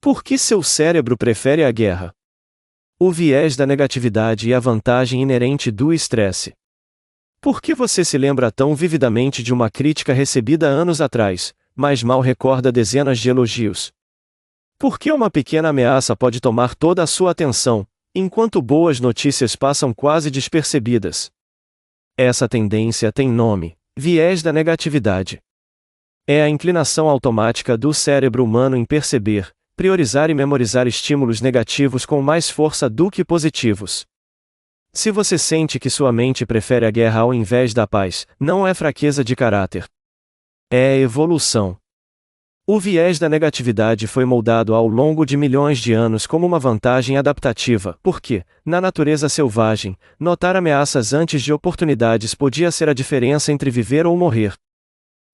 Por que seu cérebro prefere a guerra? O viés da negatividade e a vantagem inerente do estresse. Por que você se lembra tão vividamente de uma crítica recebida anos atrás, mas mal recorda dezenas de elogios? Por que uma pequena ameaça pode tomar toda a sua atenção, enquanto boas notícias passam quase despercebidas? Essa tendência tem nome: viés da negatividade. É a inclinação automática do cérebro humano em perceber, priorizar e memorizar estímulos negativos com mais força do que positivos. Se você sente que sua mente prefere a guerra ao invés da paz, não é fraqueza de caráter. É evolução. O viés da negatividade foi moldado ao longo de milhões de anos como uma vantagem adaptativa, porque, na natureza selvagem, notar ameaças antes de oportunidades podia ser a diferença entre viver ou morrer.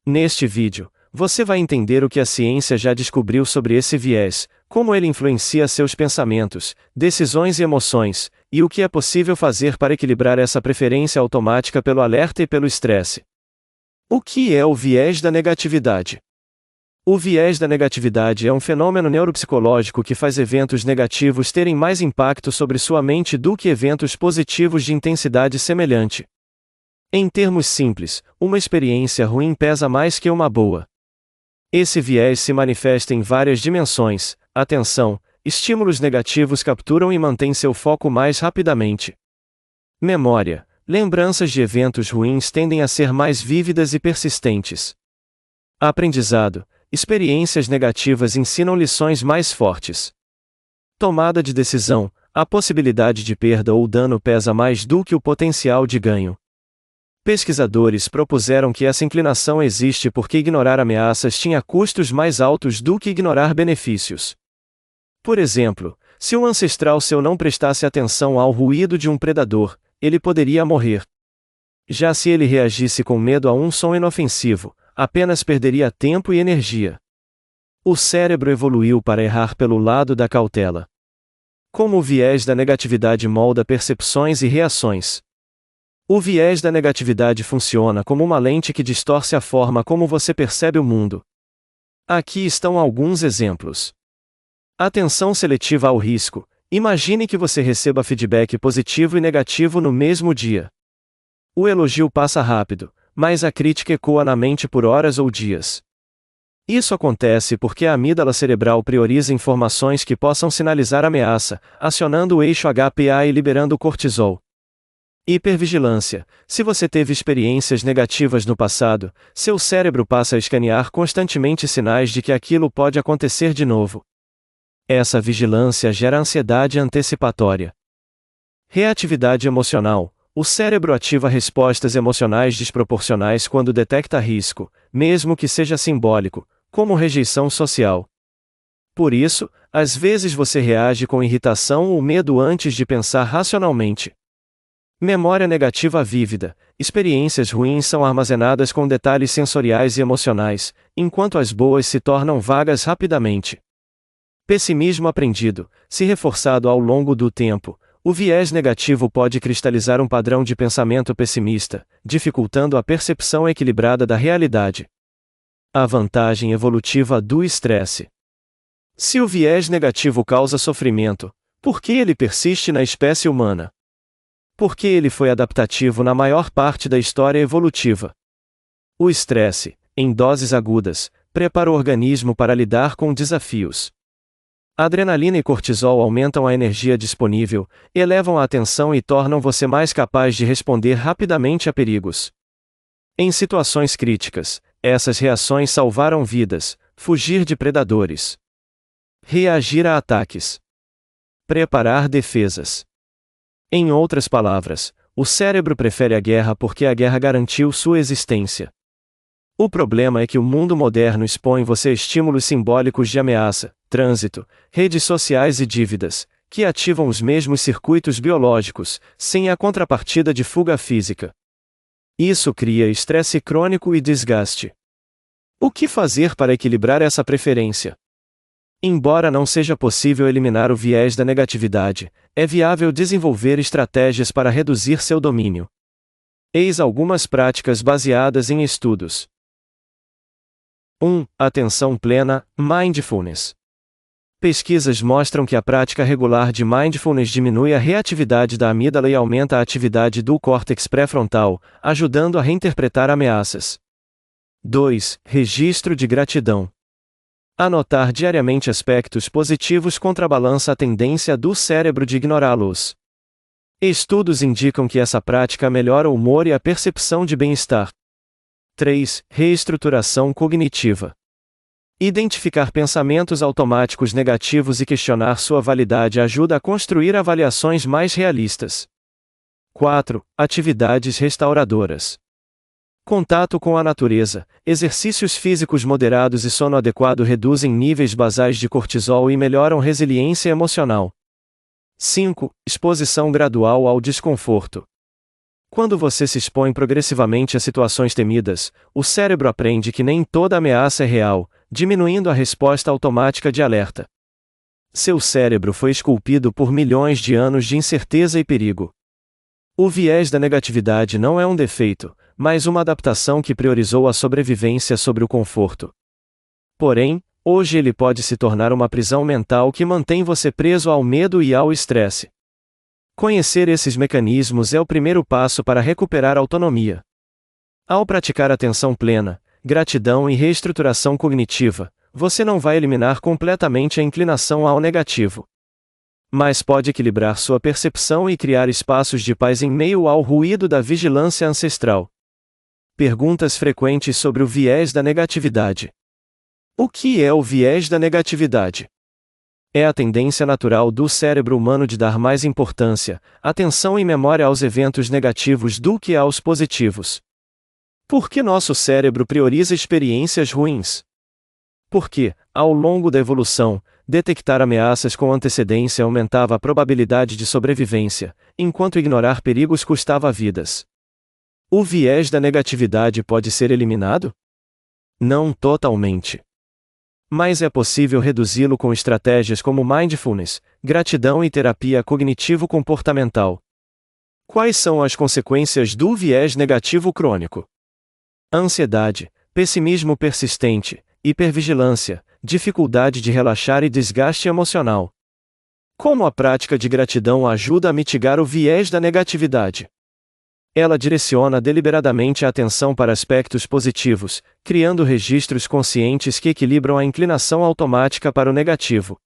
Neste vídeo, você vai entender o que a ciência já descobriu sobre esse viés, como ele influencia seus pensamentos, decisões e emoções, e o que é possível fazer para equilibrar essa preferência automática pelo alerta e pelo estresse. O que é o viés da negatividade? O viés da negatividade é um fenômeno neuropsicológico que faz eventos negativos terem mais impacto sobre sua mente do que eventos positivos de intensidade semelhante. Em termos simples, uma experiência ruim pesa mais que uma boa. Esse viés se manifesta em várias dimensões: atenção, estímulos negativos capturam e mantêm seu foco mais rapidamente. Memória, lembranças de eventos ruins tendem a ser mais vívidas e persistentes. Aprendizado, experiências negativas ensinam lições mais fortes. Tomada de decisão, a possibilidade de perda ou dano pesa mais do que o potencial de ganho. Pesquisadores propuseram que essa inclinação existe porque ignorar ameaças tinha custos mais altos do que ignorar benefícios. Por exemplo, se um ancestral seu não prestasse atenção ao ruído de um predador, ele poderia morrer. Já se ele reagisse com medo a um som inofensivo, apenas perderia tempo e energia. O cérebro evoluiu para errar pelo lado da cautela. Como o viés da negatividade molda percepções e reações. O viés da negatividade funciona como uma lente que distorce a forma como você percebe o mundo. Aqui estão alguns exemplos. Atenção seletiva ao risco. Imagine que você receba feedback positivo e negativo no mesmo dia. O elogio passa rápido, mas a crítica ecoa na mente por horas ou dias. Isso acontece porque a amígdala cerebral prioriza informações que possam sinalizar ameaça, acionando o eixo HPA e liberando cortisol. Hipervigilância. Se você teve experiências negativas no passado, seu cérebro passa a escanear constantemente sinais de que aquilo pode acontecer de novo. Essa vigilância gera ansiedade antecipatória. Reatividade emocional. O cérebro ativa respostas emocionais desproporcionais quando detecta risco, mesmo que seja simbólico, como rejeição social. Por isso, às vezes você reage com irritação ou medo antes de pensar racionalmente. Memória negativa vívida. Experiências ruins são armazenadas com detalhes sensoriais e emocionais, enquanto as boas se tornam vagas rapidamente. Pessimismo aprendido. Se reforçado ao longo do tempo, o viés negativo pode cristalizar um padrão de pensamento pessimista, dificultando a percepção equilibrada da realidade. A vantagem evolutiva do estresse. Se o viés negativo causa sofrimento, por que ele persiste na espécie humana? Porque ele foi adaptativo na maior parte da história evolutiva. O estresse, em doses agudas, prepara o organismo para lidar com desafios. Adrenalina e cortisol aumentam a energia disponível, elevam a atenção e tornam você mais capaz de responder rapidamente a perigos. Em situações críticas, essas reações salvaram vidas: fugir de predadores, reagir a ataques, preparar defesas. Em outras palavras, o cérebro prefere a guerra porque a guerra garantiu sua existência. O problema é que o mundo moderno expõe você a estímulos simbólicos de ameaça, trânsito, redes sociais e dívidas, que ativam os mesmos circuitos biológicos, sem a contrapartida de fuga física. Isso cria estresse crônico e desgaste. O que fazer para equilibrar essa preferência? Embora não seja possível eliminar o viés da negatividade, é viável desenvolver estratégias para reduzir seu domínio. Eis algumas práticas baseadas em estudos. 1. Atenção plena, mindfulness. Pesquisas mostram que a prática regular de mindfulness diminui a reatividade da amígdala e aumenta a atividade do córtex pré-frontal, ajudando a reinterpretar ameaças. 2. Registro de gratidão. Anotar diariamente aspectos positivos contrabalança a tendência do cérebro de ignorá-los. Estudos indicam que essa prática melhora o humor e a percepção de bem-estar. 3. Reestruturação cognitiva. Identificar pensamentos automáticos negativos e questionar sua validade ajuda a construir avaliações mais realistas. 4. Atividades restauradoras. Contato com a natureza, exercícios físicos moderados e sono adequado reduzem níveis basais de cortisol e melhoram resiliência emocional. 5. Exposição gradual ao desconforto. Quando você se expõe progressivamente a situações temidas, o cérebro aprende que nem toda ameaça é real, diminuindo a resposta automática de alerta. Seu cérebro foi esculpido por milhões de anos de incerteza e perigo. O viés da negatividade não é um defeito, mas uma adaptação que priorizou a sobrevivência sobre o conforto. Porém, hoje ele pode se tornar uma prisão mental que mantém você preso ao medo e ao estresse. Conhecer esses mecanismos é o primeiro passo para recuperar autonomia. Ao praticar atenção plena, gratidão e reestruturação cognitiva, você não vai eliminar completamente a inclinação ao negativo. Mas pode equilibrar sua percepção e criar espaços de paz em meio ao ruído da vigilância ancestral. Perguntas frequentes sobre o viés da negatividade. O que é o viés da negatividade? É a tendência natural do cérebro humano de dar mais importância, atenção e memória aos eventos negativos do que aos positivos. Por que nosso cérebro prioriza experiências ruins? Porque, ao longo da evolução, detectar ameaças com antecedência aumentava a probabilidade de sobrevivência, enquanto ignorar perigos custava vidas. O viés da negatividade pode ser eliminado? Não totalmente. Mas é possível reduzi-lo com estratégias como mindfulness, gratidão e terapia cognitivo-comportamental. Quais são as consequências do viés negativo crônico? Ansiedade, pessimismo persistente, hipervigilância, dificuldade de relaxar e desgaste emocional. Como a prática de gratidão ajuda a mitigar o viés da negatividade? Ela direciona deliberadamente a atenção para aspectos positivos, criando registros conscientes que equilibram a inclinação automática para o negativo.